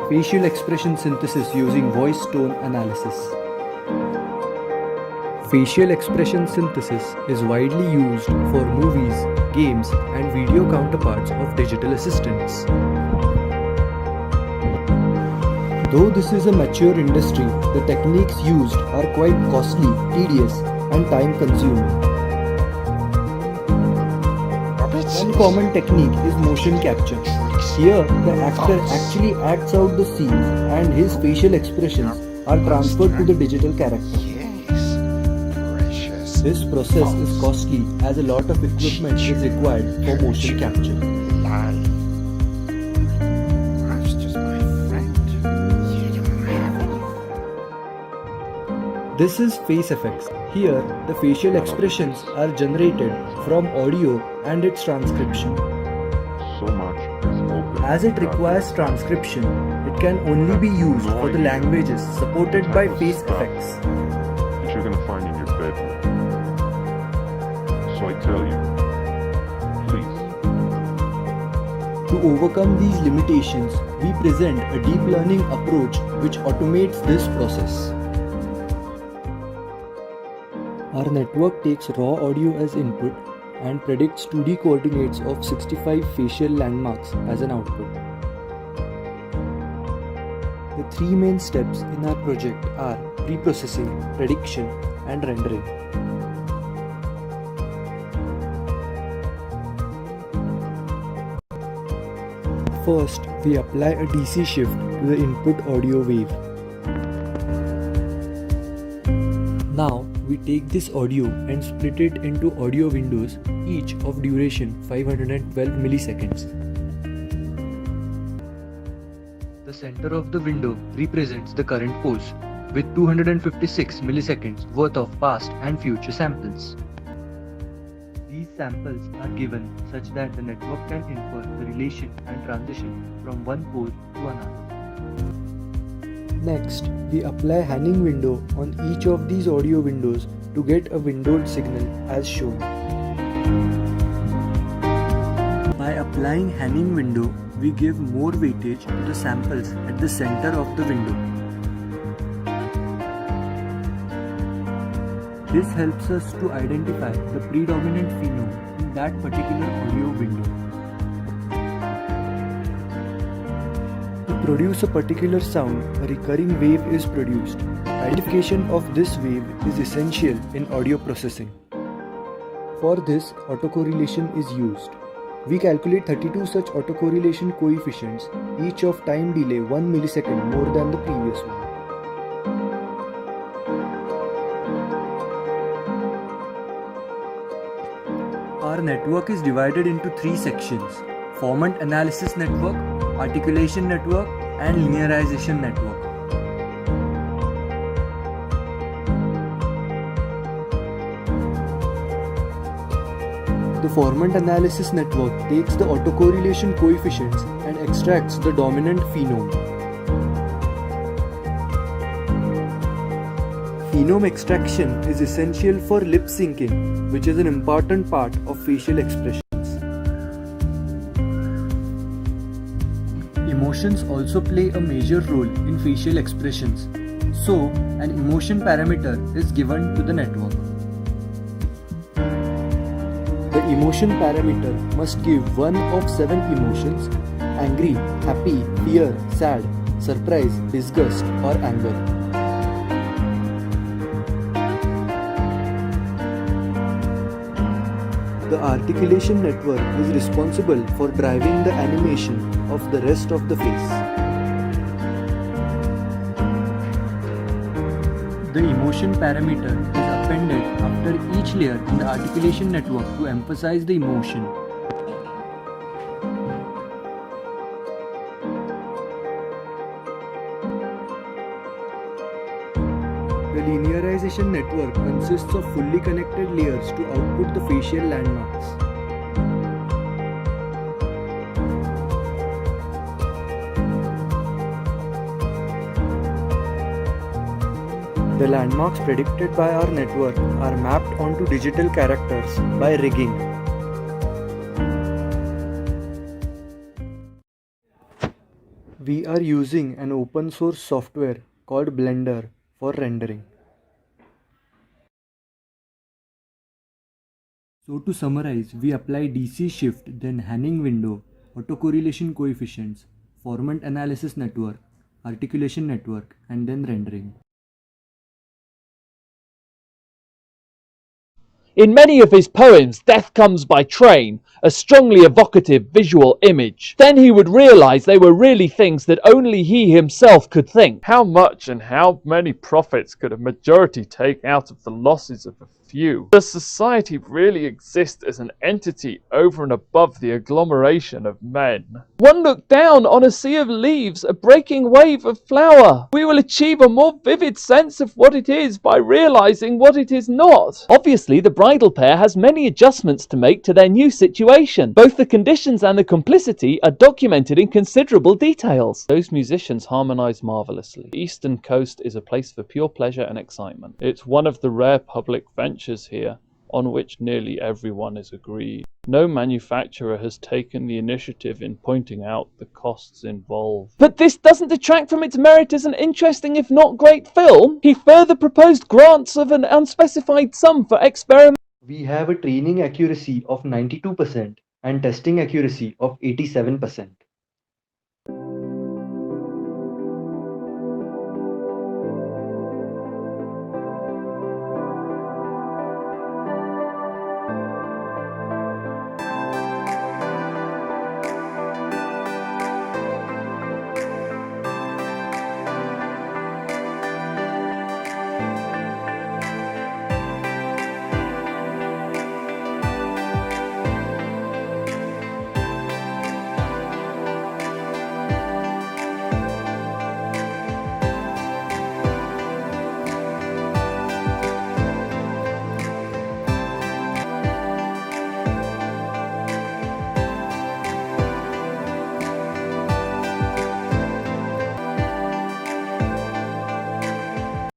Facial expression synthesis using voice-tone analysis. Facial expression synthesis is widely used for movies, games, and video counterparts of digital assistants. Though this is a mature industry, the techniques used are quite costly, tedious, and time-consuming. One common technique is motion capture. Here, the actor actually acts out the scenes and his facial expressions are transferred to the digital character. This process is costly as a lot of equipment is required for motion capture. This is face effects. Here, the facial expressions are generated from audio and its transcription. As it requires transcription, it can only be used for the languages supported by face effects. That you're going to find in your bedroom. So I tell you, please. To overcome these limitations, we present a deep learning approach which automates this process. Our network takes raw audio as input and predicts 2D coordinates of 65 facial landmarks as an output. The three main steps in our project are pre-processing, prediction, and rendering. First, we apply a DC shift to the input audio wave. Now, we take this audio and split it into audio windows, each of duration 512 milliseconds. The center of the window represents the current pose, with 256 milliseconds worth of past and future samples. These samples are given such that the network can infer the relation and transition from one pose to another. Next, we apply Hanning window on each of these audio windows to get a windowed signal as shown. By applying Hanning window, we give more weightage to the samples at the center of the window. This helps us to identify the predominant phenome in that particular audio window. To produce a particular sound, a recurring wave is produced. Identification of this wave is essential in audio processing. For this, autocorrelation is used. We calculate 32 such autocorrelation coefficients, each of time delay 1 millisecond more than the previous one. Our network is divided into three sections: Formant Analysis Network, Articulation Network, and Linearization Network. The Formant Analysis Network takes the autocorrelation coefficients and extracts the dominant phenome. Phenome extraction is essential for lip syncing, which is an important part of facial expressions. Emotions also play a major role in facial expressions, so an emotion parameter is given to the network. The emotion parameter must give one of 7 emotions: angry, happy, fear, sad, surprise, disgust, or anger. The articulation network is responsible for driving the animation of the rest of the face. The emotion parameter is appended after each layer in the articulation network to emphasize the emotion. The linearization network consists of fully connected layers to output the facial landmarks. The landmarks predicted by our network are mapped onto digital characters by rigging. We are using an open source software called Blender for rendering. So to summarize, we apply DC shift, then Hanning window, autocorrelation coefficients, Formant Analysis Network, Articulation Network, and then rendering. In many of his poems, death comes by train, a strongly evocative visual image. Then he would realize they were really things that only he himself could think. How much and how many profits could a majority take out of the losses of a few? Does society really exist as an entity over and above the agglomeration of men? One looked down on a sea of leaves, a breaking wave of flower. We will achieve a more vivid sense of what it is by realizing what it is not. Obviously, the bridal pair has many adjustments to make to their new situation. Both the conditions and the complicity are documented in considerable details. Those musicians harmonize marvelously. The Eastern Coast is a place for pure pleasure and excitement. It's one of the rare public ventures here on which nearly everyone is agreed. No manufacturer has taken the initiative in pointing out the costs involved. But this doesn't detract from its merit as an interesting, if not great, film. He further proposed grants of an unspecified sum for experiment. We have a training accuracy of 92% and testing accuracy of 87%.